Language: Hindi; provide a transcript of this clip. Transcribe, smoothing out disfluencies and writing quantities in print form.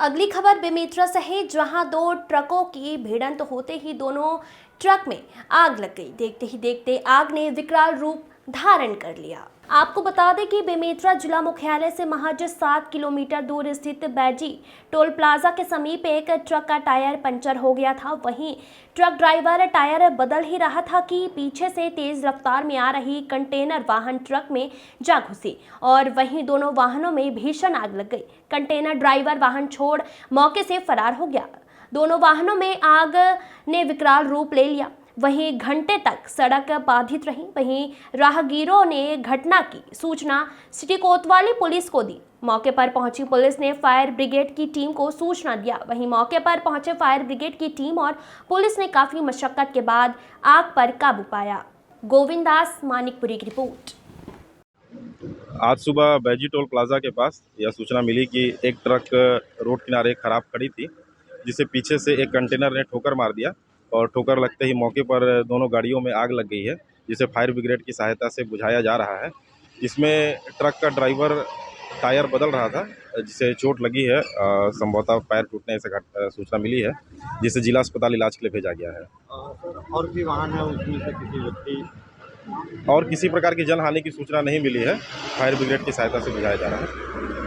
अगली खबर बेमेतरा से है, जहां दो ट्रकों की भिड़ंत होते ही दोनों ट्रक में आग लग गई। देखते ही देखते आग ने विकराल रूप धारण कर लिया। आपको बता दें कि बेमेतरा जिला मुख्यालय से महज 7 किलोमीटर दूर स्थित बैजी टोल प्लाजा के समीप एक ट्रक का टायर पंचर हो गया था। वहीं ट्रक ड्राइवर टायर बदल ही रहा था कि पीछे से तेज रफ्तार में आ रही कंटेनर वाहन ट्रक में जा घुसी और वहीं दोनों वाहनों में भीषण आग लग गई। कंटेनर ड्राइवर वाहन छोड़ मौके से फरार हो गया। दोनों वाहनों में आग ने विकराल रूप ले लिया। वहीं घंटे तक सड़क बाधित रही। वहीं राहगीरों ने घटना की सूचना सिटी कोतवाली पुलिस को दी। मौके पर पहुंची पुलिस ने फायर ब्रिगेड की टीम को सूचना दिया। वहीं मौके पर पहुंचे फायर ब्रिगेड की टीम और पुलिस ने काफी मशक्कत के बाद आग पर काबू पाया। गोविंद दास, मानिकपुरी की रिपोर्ट। आज सुबह बैजी टोल प्लाजा के पास यह सूचना मिली कि एक ट्रक रोड किनारे खराब खड़ी थी, जिसे पीछे से एक कंटेनर ने ठोकर मार दिया और ठोकर लगते ही मौके पर दोनों गाड़ियों में आग लग गई है, जिसे फायर ब्रिगेड की सहायता से बुझाया जा रहा है। इसमें ट्रक का ड्राइवर टायर बदल रहा था, जिसे चोट लगी है, संभवतः पैर टूटने से सूचना मिली है, जिसे जिला अस्पताल इलाज के लिए भेजा गया है। और भी वाहन है, उसमें से किसी व्यक्ति और किसी प्रकार की जनहानि की सूचना नहीं मिली है। फायर ब्रिगेड की सहायता से बुझाया जा रहा है।